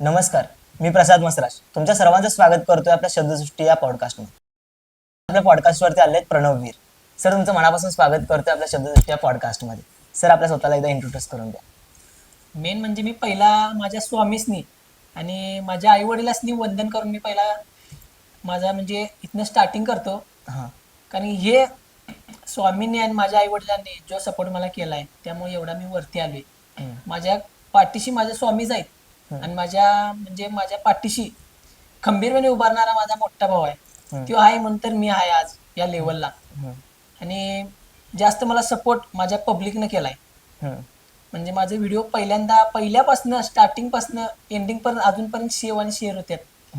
नमस्कार, मी प्रसाद मसराज. तुमच्या सर्वांचं स्वागत करतोय आपल्या शब्दसृष्टी या पॉडकास्टमध्ये. आपल्या पॉडकास्टवरती आले प्रणववीर सर. तुमचं मनापासून स्वागत करतोय आपल्या शब्दसृष्टी या पॉडकास्टमध्ये. सर, आपल्या स्वतःला एकदा इंट्रोड्यूस करून द्या. मेन म्हणजे मी पहिला माझ्या स्वामीसनी आणि माझ्या आई वडिलांनी वंदन करून मी पहिला माझा म्हणजे इथनं स्टार्टिंग करतो. हां. कारण हे स्वामींनी आणि माझ्या आई वडिलांनी जो सपोर्ट मला केला आहे त्यामुळे एवढा मी वरती आलोय. माझ्या पाठीशी माझे स्वामीच आहेत आणि माझ्या पाठीशी खंबीरपणे उभारणारा माझा मोठा भाऊ आहे. तो आहे म्हणून मी आहे आज या लेवलला. आणि जास्त मला सपोर्ट माझ्या पब्लिकनं केलाय. म्हणजे माझे व्हिडिओ पहिल्यापासून स्टार्टिंग एंडिंग पर्यंत अजूनपर्यंत सेव्ह आणि शेअर होतात.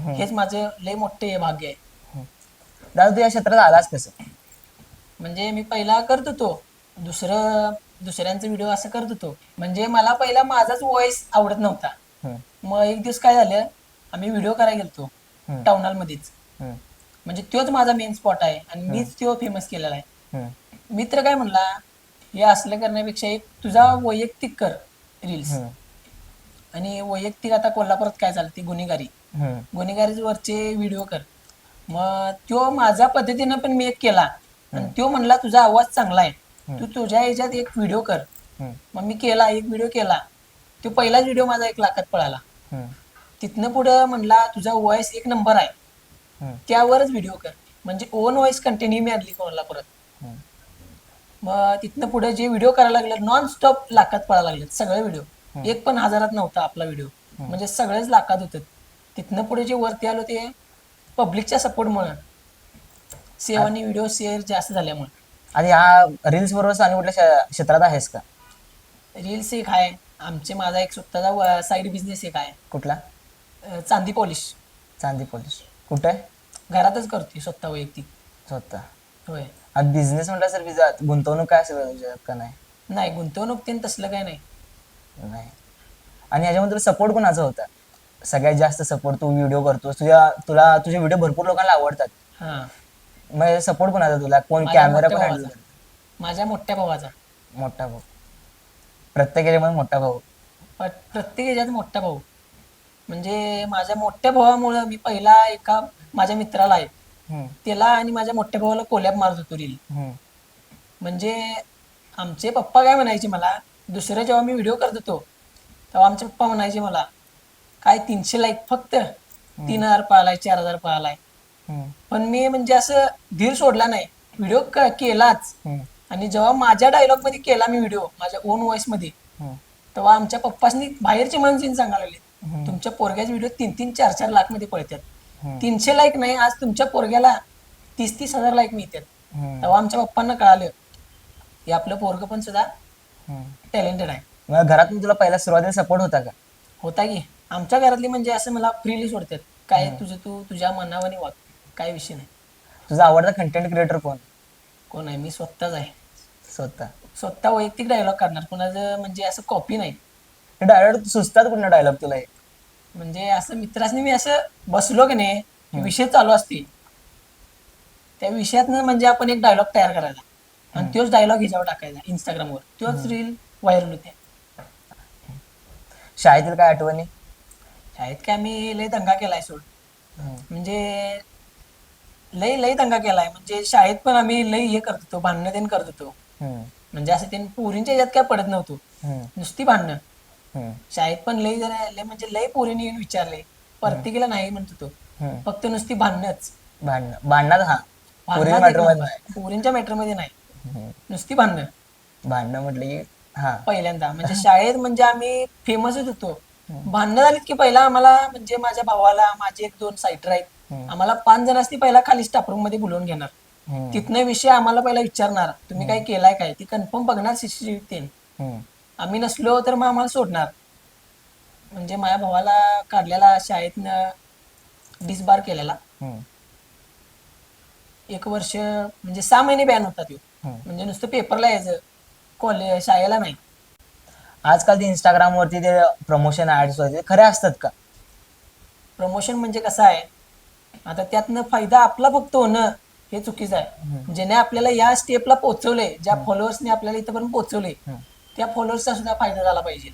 हेच माझं लय मोठे भाग्य आहे. दादा, तू या क्षेत्रात आलास कसं? म्हणजे मी पहिला करत होतो दुसऱ्यांचा व्हिडिओ असं करत होतो. म्हणजे मला पहिला माझाच व्हॉइस आवडत नव्हता. मग एक दिवस काय झालं, आम्ही व्हिडिओ करायला गेलतो टाउन हॉल मध्येच. म्हणजे तोच माझा मेन स्पॉट आहे आणि मीच तो फेमस केलेला आहे. मित्र काय म्हणला, हे असलं करण्यापेक्षा एक तुझा वैयक्तिक कर रील्स. आणि वैयक्तिक आता कोल्हापुरात काय चालते, गुन्हेगारी वरचे व्हिडिओ कर. मग तो माझ्या पद्धतीनं पण मी एक केला आणि तो म्हणला तुझा आवाज चांगला आहे, तू तुझ्या ह्याच्यात एक व्हिडिओ कर. मग मी केला, एक व्हिडिओ केला. तो पहिलाच व्हिडिओ माझा 1 लाखात पळाला. तिथनं पुढं म्हणला तुझा व्हॉइस एक नंबर आहे, त्यावरच व्हिडिओ कर. म्हणजे ओन व्हॉइस कंटेंट ही मी आणली कोल्हापुरात. मग तिथनं पुढे जे व्हिडिओ करायला लागले नॉन स्टॉप लाखात पळायला लागले सगळे व्हिडिओ. एक पण हजारात नव्हता आपला व्हिडिओ, म्हणजे सगळेच लाखात होते. तिथनं पुढे जे वरती आलो ते पब्लिकच्या सपोर्टमुळे, सेव्ह आणि व्हिडिओ शेअर जास्त झाल्यामुळे. आणि या रील्स बरोबर आणि कुठल्या क्षेत्रात आहेस का? रील्स एक आहे माझा एक स्वतःचा साईड बिझनेस एक आहे. कुठला? चांदी पॉलिश. चांदी पॉलिश कुठे आहे? घरातच करते स्वतः वैयक्तिक. स्वतः? होय. आणि बिझनेस म्हटलं सर, विजात गुंतवणूक काय असेल तुझ्यात का नाही? नाही, गुंतवणूक ते तसलं काय नाही. नाही. आणि ह्याच्यामध्ये तुला सपोर्ट कोणाचा होता सगळ्यात जास्त? सपोर्ट तू व्हिडिओ करतोस, तुझे व्हिडिओ भरपूर लोकांना आवडतात. हा, मग सपोर्ट कोणाचा तुला? कोण माझ्या कॅमेरा मोठ्या पण भावाचा. माझ्या मोठ्या भावाचा. मोठा भाऊ? प्रत्येक ह्याच्यामध्ये मोठा भाऊ? प्रत्येक ह्याच्यात मोठा भाऊ. म्हणजे माझ्या मोठ्या भावामुळं मी पहिला एका माझ्या मित्राला आहे त्याला आणि माझ्या मोठ्या भावाला कोलॅब मारत होतो रील. म्हणजे आमचे पप्पा काय म्हणायचे मला, दुसरं जेव्हा मी व्हिडिओ करत होतो तेव्हा आमचे पप्पा म्हणायचे मला, काय 300 लाईक फक्त, 3000 पळालाय, 4000 पळालाय. पण मी म्हणजे असं धीर सोडला नाही, व्हिडिओ केलाच. आणि जेव्हा माझ्या डायलॉग मध्ये केला मी व्हिडिओ माझ्या ओन व्हॉइस मध्ये, तेव्हा आमच्या पप्पासनी बाहेरचे माणूस सांगायला लागले, तुमच्या पोरग्याचे व्हिडिओ 3-3, 4-4 लाख मध्ये पळतात. 300 लाईक नाही, आज तुमच्या पोरग्याला 30-30 हजार लाईक मिळतात. तेव्हा आमच्या पप्पांना कळालं की आपलं पोरग पण सुद्धा टॅलेंटेड आहे. मग घरातून तुला पहिला सुरुवातीला सपोर्ट होता का? होता की. आमच्या घरातली म्हणजे असं मला फ्रीली सोडतात, काय तुझं तू तुझ्या मनावाने वाग, काय विषय नाही. तुझा आवडता कंटेंट क्रिएटर कोण आहे? मी स्वतःच आहे. स्वतः वैयक्तिक डायलॉग करणार, कोणाचं म्हणजे असं कॉपी नाही. डायलॉग सुचतात कुठला डायलॉग तुला? म्हणजे असं मित्रांनी मी असं बसलो की नाही, विषय चालू असते त्या विषयातनं म्हणजे आपण एक डायलॉग तयार करायचा आणि तोच डायलॉग ह्याच्यावर टाकायचा इंस्टाग्रामवर, तोच रील व्हायरल होते. शाळेतील काय आठवणी? शाळेत काय मी लय दंगा केलाय सोड. म्हणजे लय दंगा केलाय. म्हणजे शाळेत पण आम्ही लय हे करत होतो, भांडणं तेन करत होतो. म्हणजे असं ते पोरींच्या याच्यात काय पडत नव्हतो, नुसती भांडणं. शाळेत पण म्हणजे लय पोरीने येऊन विचारले, प्रत्येकीला नाही म्हणतो तो, फक्त नुसती भांडणच. भांडणात? हा, पोरींच्या मॅटर मध्ये नाही, नुसती भांडणं. भांडणं म्हटलं की हा पहिल्यांदा म्हणजे शाळेत म्हणजे आम्ही फेमसच होतो. भांडणं झालीत की पहिला आम्हाला म्हणजे माझ्या भावाला, माझे 1-2 सायटर आहेत, आम्हाला 5 जणांनी पहिला खाली स्टाफ रूम मध्ये बोलवून घेणार. तिथनं विषय आम्हाला पहिला विचारणार, तुम्ही काय केलाय काय, ती कन्फर्म बघणार CCTV. आम्ही नसलो तर मग आम्हाला सोडणार. म्हणजे माझ्या भावाला काढलेला शाळेतनं डिसबार केलेला. 1 वर्ष म्हणजे 6 महिने बॅन होता तो. म्हणजे नुसतं पेपरला यायचं, कॉलेज शाळेला नाही. आजकाल ते इंस्टाग्राम वरती ते प्रमोशन ऍड्स वगैरे खरे असतात का? प्रमोशन म्हणजे कसं आहे, आता त्यातनं फायदा आपला फक्त होणं हे चुकीचं आहे. ज्याने आपल्याला या स्टेपला पोहोचवले, ज्या फॉलोअर्सने आपल्याला इथपर्यंत पोहोचवले, त्या फॉलोअर्सचा सुद्धा फायदा झाला पाहिजे.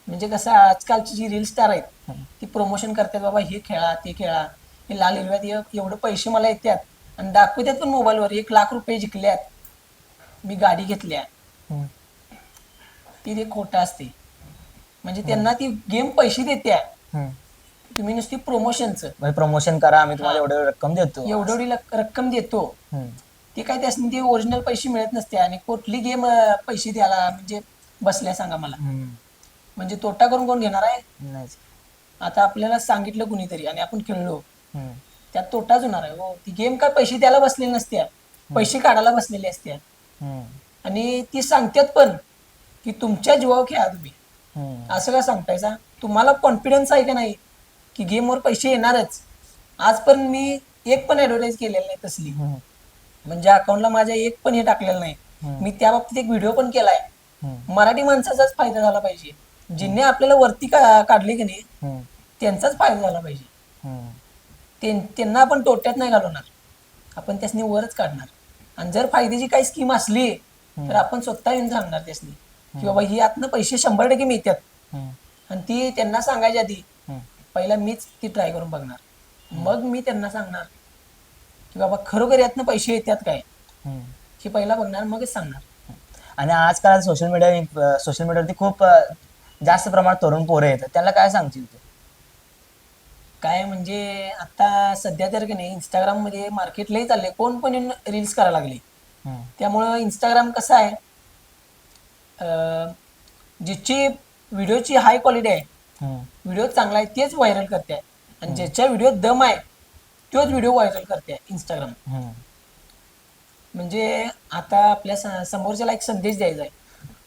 म्हणजे कसं आजकालची जी रील स्टार आहेत ती प्रमोशन करतात, बाबा हे खेळा ते खेळा, हे लाल हिरव्यात एवढं पैसे मला येतात, आणि दाखवतात पण मोबाईलवर 1 लाख रुपये जिंकल्यात, मी गाडी घेतल्या. हम्म. ती ते खोटं असते. म्हणजे त्यांना ती गेम पैसे देत्या, हम्म. तुम्ही नुसती प्रमोशनचं म्हणजे प्रमोशन करा, आम्ही हा तुम्हाला एवढी रक्कम देतो असं. एवढी रक्कम देतो. हम्म. ते काय त्यासनी ते ओरिजिनल पैसे मिळत नसते, आणि कुठली गेम पैसे द्यायला म्हणजे बसल्या सांगा मला. हम्म. म्हणजे तोटा करून कोण घेणार आहे? नाहीच. आता आपल्याला सांगितलं कुणीतरी आणि आपण खेळलो, हम्म. त्यात तोटाच होणार आहे. हो, ती गेम काय पैसे द्यायला बसलेली नसत्या, पैसे काढायला बसलेली असत्या. हम्म. आणि ती सांगतात पण की तुमच्या जीवावर खेळा तुम्ही. हम्म. असं का सांगतायसा? तुम्हाला कॉन्फिडन्स आहे का नाही की गेमवर पैसे येणारच? आजपर्यंत मी एक पण ऍडव्हर्टाईज केलेली नाही तसली, हम्म. म्हणजे अकाउंटला माझ्या एक पण हे टाकलेलं नाही. हम्म. मी त्या बाबतीत एक व्हिडिओ पण केलाय. हम्म. मराठी माणसाचाच फायदा झाला पाहिजे, ज्यांनी आपल्याला वरती काढले की नाही हम्म. त्यांचाच फायदा झाला पाहिजे. हम्म. त्यांना आपण तोट्यात नाही घालवणार, आपण त्यासनी वरच काढणार. आणि जर फायद्याची काही स्कीम असली तर आपण स्वतः येऊन सांगणार त्यासनी की बाबा ही आतनं पैसे 100% मिळतात. हम्म. आणि ती त्यांना सांगायच्या आधी हम्म. पहिला मीच ती ट्राय करून बघणार, मग मी त्यांना सांगणार की बाबा खरोखर यातनं पैसे येतात काय, हम्म. हे पहिला बघणार मगच सांगणार. आणि आजकाल सोशल मीडियावरती खूप जास्त प्रमाणात तरुण पोरं येतात, त्यांना काय सांगशील तू? काय म्हणजे आता सध्या तर की नाही इंस्टाग्राम मध्ये मार्केट लई चाललंय, कोण पण रील्स करायला लागले. हम्म. त्यामुळं इंस्टाग्राम कसं आहे, ज्याची व्हिडिओची हाय क्वालिटी आहे, हम्म. व्हिडिओ चांगला आहे तेच व्हायरल करते, आणि ज्याच्या व्हिडिओ दम आहे तोच व्हिडिओ व्हायरल करते इंस्टाग्राम. हम्म. म्हणजे आता आपल्या समोरच्याला एक संदेश द्यायचा आहे,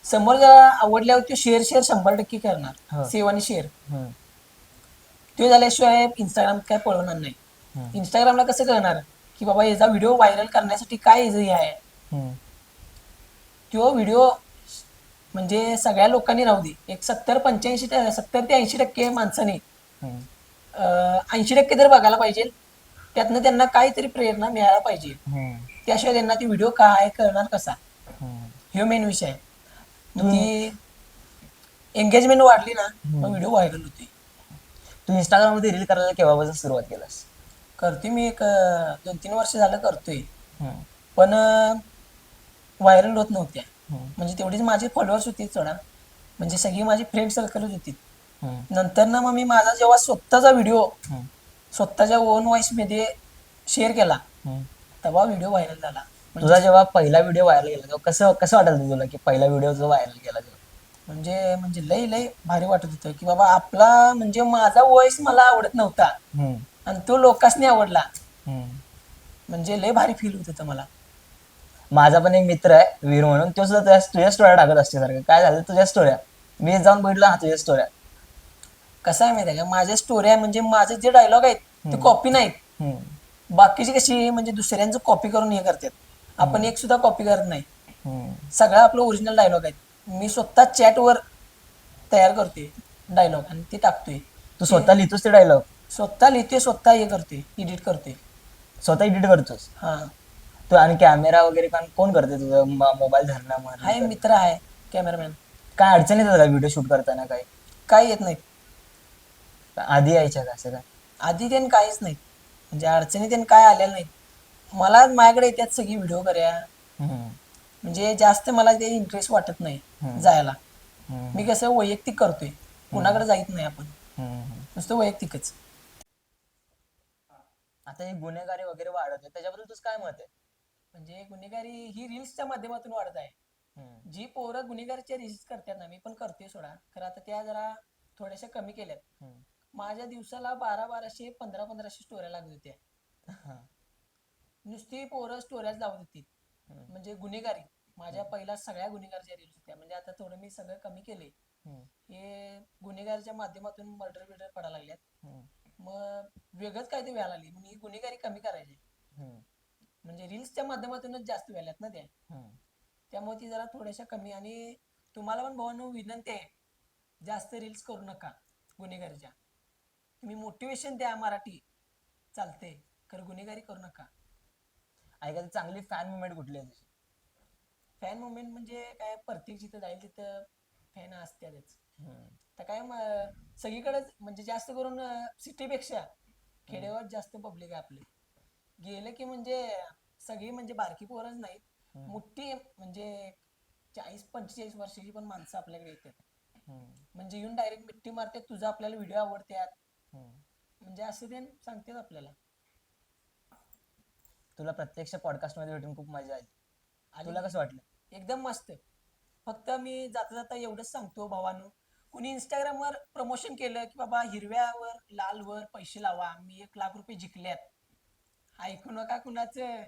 समोरच्याला आवडल्यावर तो शेअर 100% करणार, हो. सेव्ह आणि शेअर. हम्म. तो झाल्याशिवाय इंस्टाग्राम काय पळवणार नाही. हम्म. इंस्टाग्रामला कसं कळणार की बाबा याचा व्हिडिओ व्हायरल करण्यासाठी काय हे आहे? हम्म. तो व्हिडिओ म्हणजे सगळ्या लोकांनी राहू दे, एक 70 ते 80 माणसांनी हम्म. 80% तर बघायला पाहिजे, त्यातनं त्यांना काहीतरी प्रेरणा मिळायला पाहिजे. हम्म. त्याशिवाय त्यांना ती व्हिडिओ काय करणार कसा, हम्म. हे मेन विषय आहे. मग तू ती एंगेजमेंट वाढली ना मग व्हिडिओ व्हायरल होते. तू इंस्टाग्राममध्ये रील करायला केव्हापासून सुरुवात केलास? करतोय मी एक 2-3 वर्ष झालं करतोय, हम्म. पण व्हायरल होत नव्हत्या. हम्म. म्हणजे तेवढीच माझे फॉलोअर्स होते सोडा, म्हणजे सगळी माझी फ्रेंड सर्कलच होती. हम्म. नंतर ना मग मी माझा जेव्हा स्वतःचा व्हिडिओ हम्म. स्वतःच्या ओन व्हॉइस मध्ये शेअर केला हम्म. तेव्हा व्हिडिओ व्हायरल झाला. तुझा जेव्हा पहिला व्हिडिओ व्हायरल गेला तेव्हा कसं कसं वाटलं तुला की पहिला व्हिडिओ जो व्हायरल गेला तेव्हा? म्हणजे म्हणजे लई लई भारी वाटत होतं की बाबा आपला म्हणजे माझा व्हॉइस मला आवडत नव्हता हम्म. आणि तो लोकांसनी आवडला, हम्म. म्हणजे लई भारी फील होत होतं मला. माझा पण एक मित्र आहे वीर म्हणून, तो सुद्धा तुझ्या स्टोऱ्या टाकत असते सारखं. काय झालं तुझ्या स्टोऱ्या? मी जाऊन बघितलं, हा तुझ्या स्टोऱ्या. कसं आहे माहिती आहे का, माझ्या स्टोरी आहे म्हणजे माझे जे डायलॉग आहेत ते कॉपी नाहीत. हम्म. बाकीची कशी म्हणजे दुसऱ्यांचं कॉपी करून हे करतात, आपण एक सुद्धा कॉपी करत नाही. हम्म. सगळं आपलं ओरिजिनल डायलॉग आहेत. मी स्वतः चॅटवर तयार करते डायलॉग आणि ते टाकतोय. तू स्वतः लिहितोस ते डायलॉग? स्वतः लिहितोय, स्वतः हे करते, एडिट करते. स्वतः एडिट करतोस हा, तू? आणि कॅमेरा वगैरे कोण करते तुझं? मोबाईल धरणं आहे म्हण, मित्र आहे कॅमेरामॅन. काय अडचण येतात का व्हिडिओ शूट करताना? काही काय येत नाहीत, आधी यायच्या का असं काय? आधी त्यानं काहीच नाहीत, म्हणजे अडचणी त्यानं काय आलेल्या नाहीत. मला माझ्याकडे येतात सगळी व्हिडिओ करूया, हम्म. म्हणजे जास्त मला ते इंटरेस्ट वाटत नाही जायला. मी कसं वैयक्तिक करतोय, कुणाकडे जायत नाही आपण, हम्म. नुसतं वैयक्तिकच. आता हे गुन्हेगारी वगैरे वाढत आहे, त्याच्याबद्दल तुझं काय मत आहे? म्हणजे गुन्हेगारी ही रील्सच्या माध्यमातून वाढत आहे. हम्म. जी पोरं गुन्हेगारीच्या रील्स करतात ना, मी पण करतोय सोडा, खरं आता त्या जरा थोड्याशा कमी केल्यात. हम्म. माझ्या दिवसाला 1200 1500 स्टोऱ्या लागत होत्या, हा. नुसती पोरं स्टोऱ्याच लावत होती. हम्म. म्हणजे गुन्हेगारी माझ्या पहिला सगळ्या गुन्हेगारच्या रील्स होत्या, म्हणजे आता थोडं मी सगळं कमी केले. हम्म. हे गुन्हेगारच्या माध्यमातून मर्डर बिर्डर पडायला लागल्यात, हम्म. मग वेगळंच काय ते व्हायला लागली, म्हणून ही गुन्हेगारी कमी करायची. हम्म. म्हणजे रील्सच्या माध्यमातूनच जास्त व्हायल्यात ना त्या, हम्म. त्यामुळे ती जरा थोड्याशा कमी. आणि तुम्हाला पण भावांनो विनंती आहे, जास्त रील्स करू नका गुन्हेगारीच्या. तुम्ही मोटिवेशन द्या मराठी चालते, खरं गुन्हेगारी करू नका. ऐका, चांगली फॅन मुवमेंट कुठली आहे तुझी? फॅन मुवमेंट म्हणजे काय, प्रत्येक जिथं जाईल तिथं फॅन असतातच. तर काय सगळीकडेच म्हणजे जास्त करून सिटीपेक्षा खेड्यावर जास्त पब्लिक आहे आपले. गेले की म्हणजे सगळी म्हणजे बारकी पोरच नाहीत, मोठी म्हणजे 40-45 वर्षाची पण माणसं आपल्याकडे येतात. म्हणजे येऊन डायरेक्ट मिट्टी मारतात, तुझा आपल्याला व्हिडिओ आवडतात म्हणजे असं ते सांगतात आपल्याला. तुला प्रत्यक्ष पॉडकास्ट मध्ये भेटून खूप मजा आली. आली तुला की कसं वाटलं? एकदम मस्त. फक्त मी जाता जाता एवढंच सांगतो भावानो, कुणी इंस्टाग्रामवर प्रमोशन केलं की बाबा हिरव्यावर लालवर पैसे लावा, मी 1 लाख रुपये जिंकल्यात, ऐकू नका कुणाचं,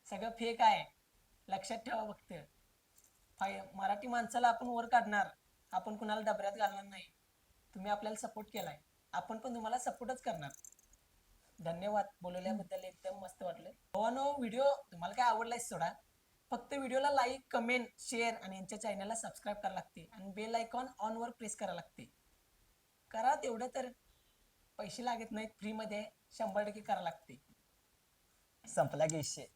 सगळं फेक आहे. लक्षात ठेवा फक्त. मराठी माणसाला आपण वर काढणार, आपण कुणाला डबऱ्यात घालणार नाही. तुम्ही आपल्याला सपोर्ट केलाय, आपण पण तुम्हाला सपोर्टच करणार. धन्यवाद बोलवल्याबद्दल, एकदम मस्त वाटलं भावानो. व्हिडिओ तुम्हाला काय आवडलाय सोडा, फक्त व्हिडिओला लाईक कमेंट शेअर आणि यांच्या चॅनलला सबस्क्राईब करायला लागते आणि बेल आयकॉन ऑन वर प्रेस करायला लागते. करा तेवढं तर, पैसे लागत नाहीत, फ्रीमध्ये 100% करायला लागते. संपला की विषय.